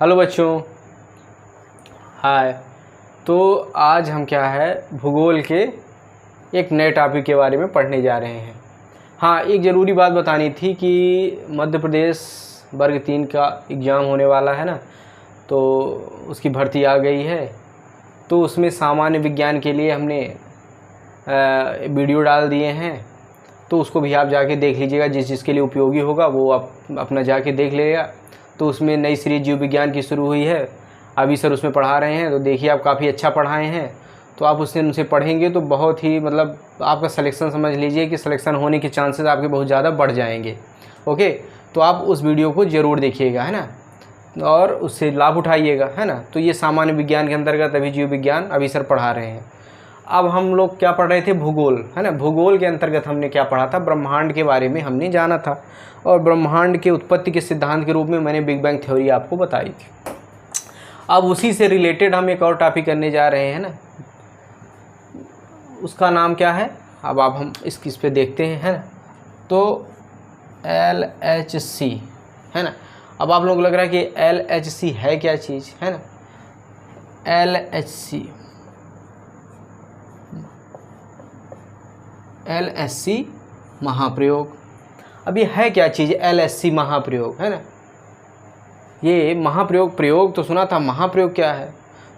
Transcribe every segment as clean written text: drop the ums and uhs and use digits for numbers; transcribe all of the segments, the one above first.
Hello बच्चों, हाय। तो आज हम क्या है भूगोल के एक नए टॉपिक के बारे में पढ़ने जा रहे हैं। हाँ, एक ज़रूरी बात बतानी थी कि मध्य प्रदेश वर्ग 3 का एग्ज़ाम होने वाला है ना, तो उसकी भर्ती आ गई है। तो उसमें सामान्य विज्ञान के लिए हमने वीडियो डाल दिए हैं, तो उसको भी आप जाके देख लीजिएगा। जिसके लिए उपयोगी होगा वो आप अपना जाके देख लेगा। तो उसमें नई सीरीज जीव विज्ञान की शुरू हुई है, अभी सर उसमें पढ़ा रहे हैं। तो देखिए, आप काफ़ी अच्छा पढ़ाए हैं, तो आप उनसे पढ़ेंगे तो बहुत ही आपका सिलेक्शन, समझ लीजिए कि सिलेक्शन होने के चांसेस आपके बहुत ज़्यादा बढ़ जाएंगे। ओके, तो आप उस वीडियो को ज़रूर देखिएगा, है ना, और उससे लाभ उठाइएगा, है ना। तो ये सामान्य विज्ञान के अंतर्गत अभी जीव विज्ञान अभी सर पढ़ा रहे हैं। अब हम लोग क्या पढ़ रहे थे, भूगोल, है ना। भूगोल के अंतर्गत हमने क्या पढ़ा था, ब्रह्मांड के बारे में हमने जाना था, और ब्रह्मांड के उत्पत्ति के सिद्धांत के रूप में मैंने बिग बैंग थ्योरी आपको बताई थी। अब उसी से रिलेटेड हम एक और टॉपिक करने जा रहे हैं ना, उसका नाम क्या है, अब आप हम इस पे देखते हैं, है ना। तो LHC, है ना। अब आप लोग लग रहा है कि LHC है क्या चीज़, है ना। LHC महाप्रयोग। अब ये है क्या चीज़, LHC महाप्रयोग, है ना। ये महाप्रयोग तो सुना था, महाप्रयोग क्या है।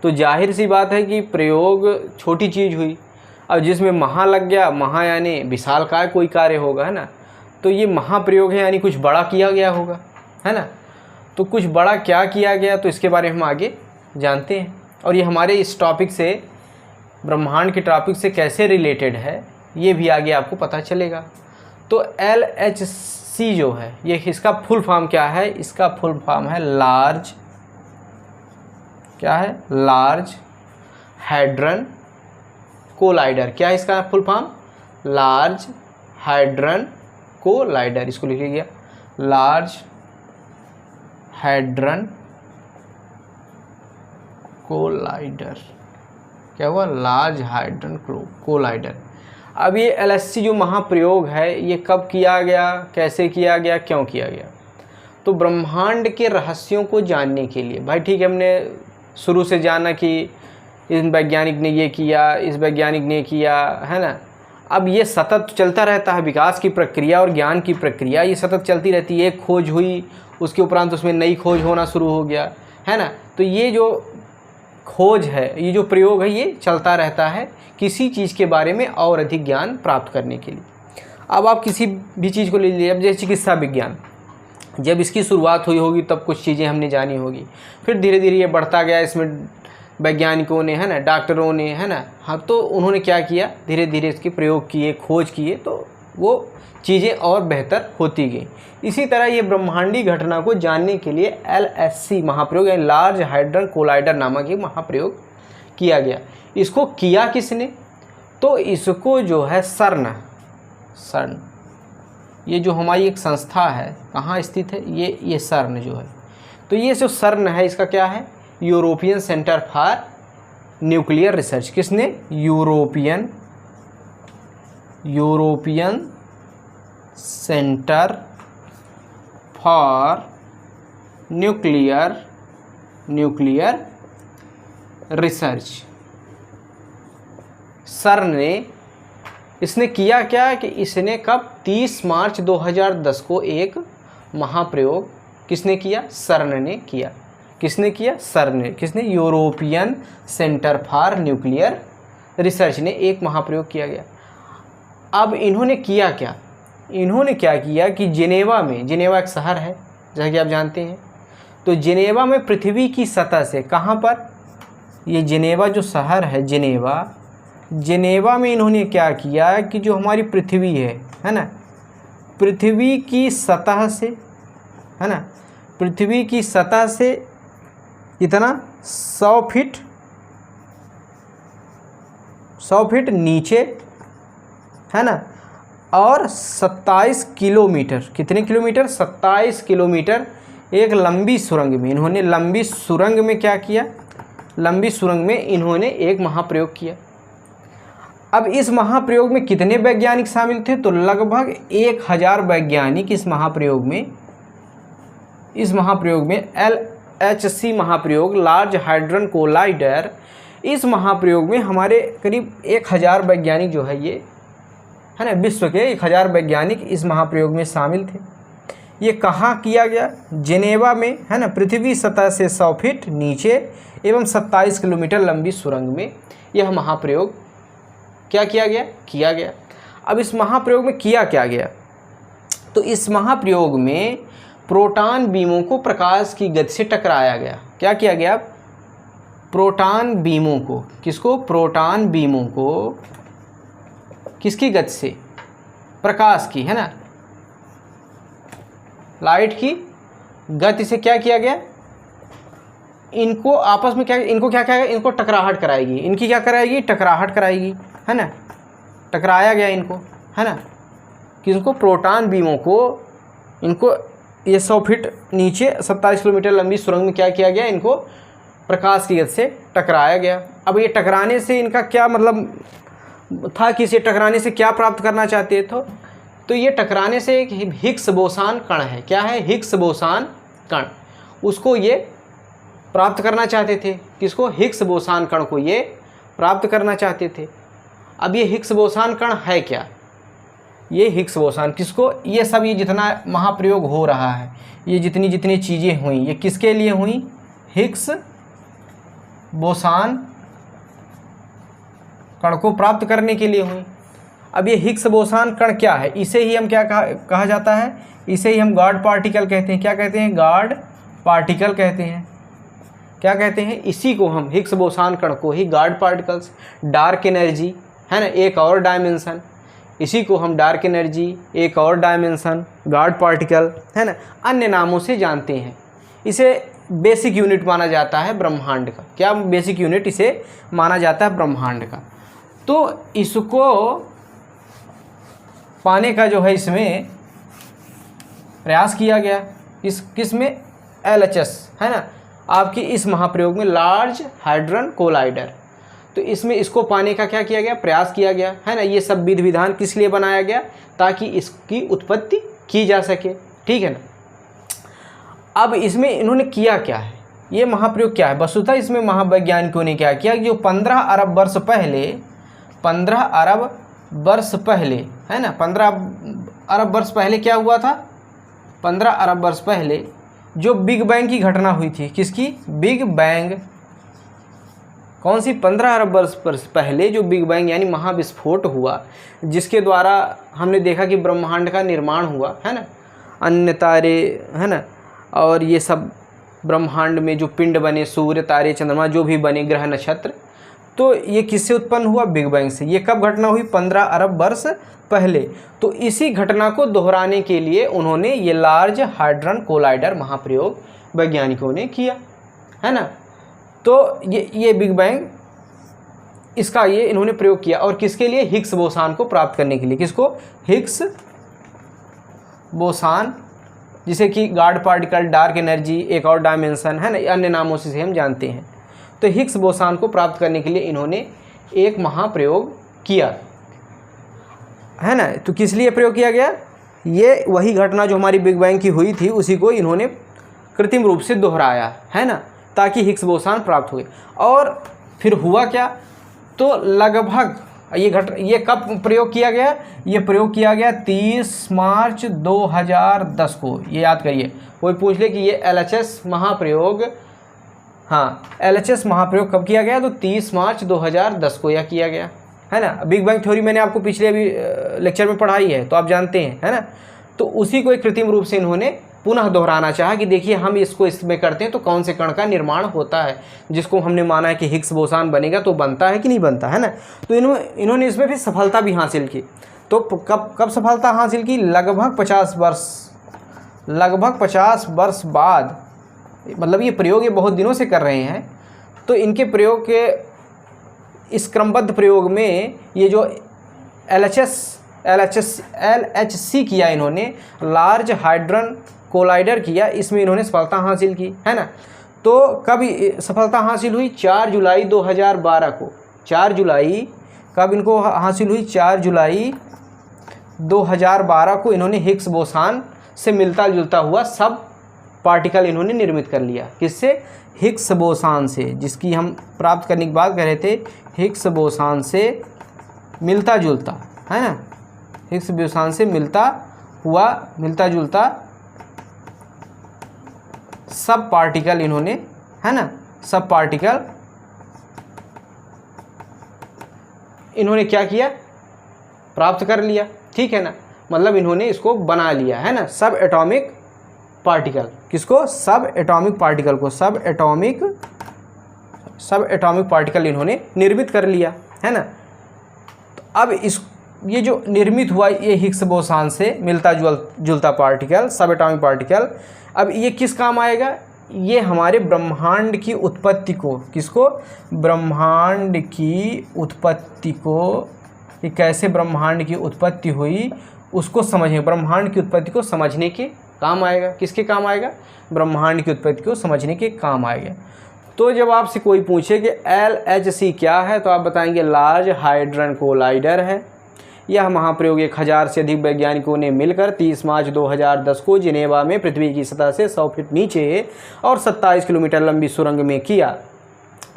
तो जाहिर सी बात है कि प्रयोग छोटी चीज़ हुई, अब जिसमें महा लग गया, महा यानी विशालकाय कोई कार्य होगा, है ना। तो ये महाप्रयोग है, यानी कुछ बड़ा किया गया होगा, है ना। तो कुछ बड़ा क्या किया गया, तो इसके बारे में हम आगे जानते हैं। और ये हमारे इस टॉपिक से, ब्रह्मांड के टॉपिक से कैसे रिलेटेड है, ये भी आगे आपको पता चलेगा। तो LHC जो है, ये इसका फुल फॉर्म क्या है, इसका फुल फॉर्म है लार्ज, क्या है, लार्ज हैड्रन कोलाइडर। क्या है इसका full form, large hadron collider. इसको लिख लीजिए, लार्ज हैड्रन कोलाइडर। क्या हुआ, लार्ज हैड्रन कोलाइडर। अब ये LHC जो महाप्रयोग है, ये कब किया गया, कैसे किया गया, क्यों किया गया। तो ब्रह्मांड के रहस्यों को जानने के लिए, भाई ठीक है, हमने शुरू से जाना कि इस वैज्ञानिक ने ये किया, इस वैज्ञानिक ने किया, है ना। अब ये सतत चलता रहता है, विकास की प्रक्रिया और ज्ञान की प्रक्रिया ये सतत चलती रहती है। एक खोज हुई, उसके उपरांत उसमें नई खोज होना शुरू हो गया, है ना। तो ये जो खोज है, ये जो प्रयोग है, ये चलता रहता है किसी चीज़ के बारे में और अधिक ज्ञान प्राप्त करने के लिए। अब आप किसी भी चीज़ को ले लीजिए, अब जैसे चिकित्सा विज्ञान, जब इसकी शुरुआत हुई होगी तब कुछ चीज़ें हमने जानी होगी, फिर धीरे धीरे ये बढ़ता गया, इसमें वैज्ञानिकों ने, है ना, डॉक्टरों ने, है ना, हाँ, तो उन्होंने क्या किया, धीरे धीरे इसके प्रयोग किए, खोज किए, तो वो चीज़ें और बेहतर होती गई। इसी तरह ये ब्रह्मांडी घटना को जानने के लिए LHC महाप्रयोग यानी लार्ज हैड्रन कोलाइडर नामक ये महाप्रयोग किया गया। इसको किया किसने, तो इसको जो है CERN, ये जो हमारी एक संस्था है, कहाँ स्थित है, ये CERN जो है। तो ये जो CERN है, इसका क्या है, European centre for nuclear research. किसने, European centre for nuclear research. CERN ने, इसने किया क्या कि इसने कब, 30 मार्च 2010 को एक महाप्रयोग किसने किया, CERN ने किया। किसने किया, CERN ने, किसने, European centre for nuclear research ने एक महाप्रयोग किया गया। अब इन्होंने किया क्या, इन्होंने क्या किया कि जिनेवा में, जिनेवा एक शहर है जैसा कि आप जानते हैं, तो जिनेवा में पृथ्वी की सतह से, कहाँ पर, ये जिनेवा जो शहर है, जिनेवा में इन्होंने क्या किया कि जो हमारी पृथ्वी है ना, पृथ्वी की सतह से, है ना, पृथ्वी की सतह से इतना 100 फीट नीचे, है ना, और 27 किलोमीटर, कितने किलोमीटर, 27 किलोमीटर एक लंबी सुरंग में, इन्होंने लंबी सुरंग में क्या किया, लंबी सुरंग में इन्होंने एक महाप्रयोग किया। अब इस महाप्रयोग में कितने वैज्ञानिक शामिल थे, तो लगभग 1000 वैज्ञानिक इस महाप्रयोग में LHC महाप्रयोग, लार्ज हाइड्रोजन कोलाइडर, इस महाप्रयोग में हमारे करीब 1000 वैज्ञानिक जो है ये है ना, विश्व के 1000 वैज्ञानिक इस महाप्रयोग में शामिल थे। ये कहाँ किया गया? जेनेवा में, है ना, पृथ्वी सतह से 100 फीट नीचे एवं 27 किलोमीटर लंबी सुरंग में यह महाप्रयोग क्या किया गया। अब इस महाप्रयोग में किया क्या गया? तो इस महाप्रयोग में प्रोटॉन बीमों को प्रकाश की गति से टकराया गया। क्या किया गया? प्रोटॉन बीमों को, किसको? प्रोटॉन बीमों को किसकी गति से? प्रकाश की, है ना, लाइट की गति से क्या किया गया? इनको आपस में क्या, इनको क्या कहेगा? इनको टकराहट कराएगी। इनकी क्या कराएगी? टकराहट कराएगी, है ना। टकराया गया इनको, है ना, किसको? प्रोटॉन बीमों को। इनको ये 100 फीट नीचे 27 किलोमीटर लंबी सुरंग में क्या किया गया? इनको प्रकाश की गति से टकराया गया। अब ये टकराने से इनका क्या मतलब था कि इसे टकराने से क्या प्राप्त करना चाहते थे? तो ये टकराने से एक हिग्स बोसान कण है। क्या है? हिग्स बोसान कण। उसको ये प्राप्त करना चाहते थे। किसको? हिग्स बोसान कण को ये प्राप्त करना चाहते थे। अब ये हिग्स बोसान कण है क्या? ये हिग्स बोसान किसको? ये सब, ये जितना महाप्रयोग हो रहा है, ये जितनी चीज़ें हुई, ये किसके लिए हुई? हिग्स बोसान कण को प्राप्त करने के लिए हुई। अब ये हिग्स बोसान कण क्या है? इसे ही हम क्या कहा जाता है? इसे ही हम गॉड पार्टिकल कहते हैं। क्या कहते हैं? गॉड पार्टिकल कहते हैं। क्या कहते हैं? इसी को हम, हिग्स बोसान कण को ही गॉड पार्टिकल्स, डार्क एनर्जी, है ना, एक और डायमेंशन, इसी को हम डार्क एनर्जी, एक और डायमेंशन, गॉड पार्टिकल, है ना, अन्य नामों से जानते हैं। इसे बेसिक यूनिट माना जाता है ब्रह्मांड का। क्या बेसिक यूनिट इसे माना जाता है? ब्रह्मांड का। तो इसको पाने का जो है इसमें प्रयास किया गया। किस में? LHS, है ना, आपकी इस महाप्रयोग में, लार्ज हाइड्रोजन कोलाइडर। तो इसमें इसको पाने का क्या किया गया? प्रयास किया गया, है ना। ये सब विधि विधान किस लिए बनाया गया? ताकि इसकी उत्पत्ति की जा सके, ठीक है ना। अब इसमें इन्होंने किया क्या है? ये महाप्रयोग क्या है? वस्तुतः इसमें महावैज्ञानिकों ने क्या किया? जो 15 अरब वर्ष पहले, 15 अरब वर्ष पहले, है ना, 15 अरब वर्ष पहले क्या हुआ था? 15 अरब वर्ष पहले जो बिग बैंग की घटना हुई थी। किसकी? Big bang. कौन सी? 15 अरब वर्ष पहले जो बिग बैंग यानी महाविस्फोट हुआ, जिसके द्वारा हमने देखा कि ब्रह्मांड का निर्माण हुआ, है ना, अन्य तारे, है ना, और ये सब ब्रह्मांड में जो पिंड बने, सूर्य, तारे, चंद्रमा, जो भी बने, ग्रह, नक्षत्र, तो ये किससे उत्पन्न हुआ? बिग बैंग से। ये कब घटना हुई? 15 अरब वर्ष पहले। तो इसी घटना को दोहराने के लिए उन्होंने ये लार्ज हाइड्रोजन कोलाइडर महाप्रयोग वैज्ञानिकों ने किया, है ना। तो ये बिग बैंग, इसका ये इन्होंने प्रयोग किया। और किसके लिए? हिग्स बोसान को प्राप्त करने के लिए। किसको? हिग्स बोसान, जिसे कि गॉड पार्टिकल, डार्क एनर्जी, एक और डायमेंशन, है ना, अन्य नामों से हम जानते हैं। तो हिग्स बोसान को प्राप्त करने के लिए इन्होंने एक महाप्रयोग किया, है ना। तो किस लिए प्रयोग किया गया? ये वही घटना जो हमारी बिग बैंग की हुई थी, उसी को इन्होंने कृत्रिम रूप से दोहराया, है ना, ताकि हिग्स बोसान प्राप्त हुए। और फिर हुआ क्या? तो लगभग ये कब प्रयोग किया गया? ये प्रयोग किया गया 30 मार्च 2010 को। ये याद करिए, कोई पूछ ले कि ये LHS महाप्रयोग, हाँ, LHS महाप्रयोग कब किया गया? तो 30 मार्च 2010 को यह किया गया, है ना। बिग बैंग थ्योरी मैंने आपको पिछले अभी लेक्चर में पढ़ाई है, तो आप जानते हैं, है ना। तो उसी को एक कृत्रिम रूप से इन्होंने पुनः दोहराना चाहा कि देखिए हम इसको इसमें करते हैं तो कौन से कण का निर्माण होता है, जिसको हमने माना है कि हिग्स बोसान बनेगा, तो बनता है कि नहीं बनता, है ना। तो इन्होंने इसमें फिर सफलता भी हासिल की। तो कब सफलता हासिल की? लगभग 50 वर्ष बाद। मतलब ये प्रयोग ये बहुत दिनों से कर रहे हैं। तो इनके प्रयोग के इस क्रमबद्ध प्रयोग में ये जो LHC किया इन्होंने, लार्ज हाइड्रोजन कोलाइडर किया, इसमें इन्होंने सफलता हासिल की, है ना। तो कब सफलता हासिल हुई? 4 जुलाई 2012 को। 4 जुलाई कब इनको हासिल हुई? 4 जुलाई 2012 को इन्होंने हिग्स बोसान से मिलता जुलता हुआ सब पार्टिकल इन्होंने निर्मित कर लिया। किससे? हिग्स बोसान से, जिसकी हम प्राप्त करने की बात कर रहे थे। हिग्स बोसान से मिलता जुलता, है ना, हिग्स बोसान से मिलता जुलता सब पार्टिकल इन्होंने, है ना, सब पार्टिकल इन्होंने क्या किया? प्राप्त कर लिया। ठीक है ना, मतलब इन्होंने इसको बना लिया, है ना, सब एटॉमिक पार्टिकल। किसको? सब एटॉमिक पार्टिकल को, सब एटॉमिक पार्टिकल इन्होंने निर्मित कर लिया, है ना। तो अब ये जो निर्मित हुआ ये हिग्स बोसान से मिलता जुलता पार्टिकल, सब एटॉमिक पार्टिकल, अब ये किस काम आएगा? ये हमारे ब्रह्मांड की उत्पत्ति को, किसको? ब्रह्मांड की उत्पत्ति को, कि कैसे ब्रह्मांड की उत्पत्ति हुई उसको समझने, ब्रह्मांड की उत्पत्ति को समझने के काम आएगा। किसके काम आएगा? ब्रह्मांड की उत्पत्ति को समझने के काम आएगा। तो जब आपसे कोई पूछे कि LHC क्या है, तो आप बताएंगे लार्ज हाइड्रन कोलाइडर है। यह महाप्रयोग 1000 से अधिक वैज्ञानिकों ने मिलकर 30 मार्च 2010 को जिनेवा में पृथ्वी की सतह से 100 फीट नीचे और 27 किलोमीटर लंबी सुरंग में किया।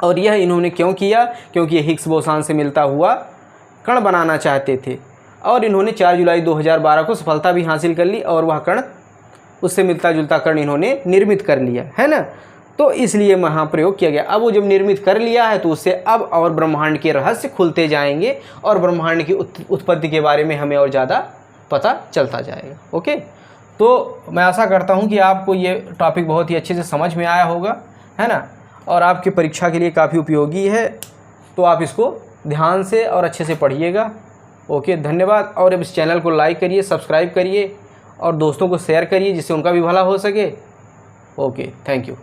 और यह इन्होंने क्यों किया? क्योंकि ये हिग्स बोसान से मिलता हुआ कण बनाना चाहते थे, और इन्होंने 4 जुलाई 2012 को सफलता भी हासिल कर ली, और वह कण, उससे मिलता जुलता कण इन्होंने निर्मित कर लिया, है ना। तो इसलिए महाप्रयोग किया गया। अब वो जब निर्मित कर लिया है तो उससे अब और ब्रह्मांड के रहस्य खुलते जाएंगे और ब्रह्मांड की उत्पत्ति के बारे में हमें और ज़्यादा पता चलता जाएगा। ओके, तो मैं आशा करता हूँ कि आपको ये टॉपिक बहुत ही अच्छे से समझ में आया होगा, है ना, और आपकी परीक्षा के लिए काफ़ी उपयोगी है। तो आप इसको ध्यान से और अच्छे से पढ़िएगा। ओके, धन्यवाद। और अब इस चैनल को लाइक करिए, सब्सक्राइब करिए और दोस्तों को शेयर करिए जिससे उनका भी भला हो सके। Okay, thank you.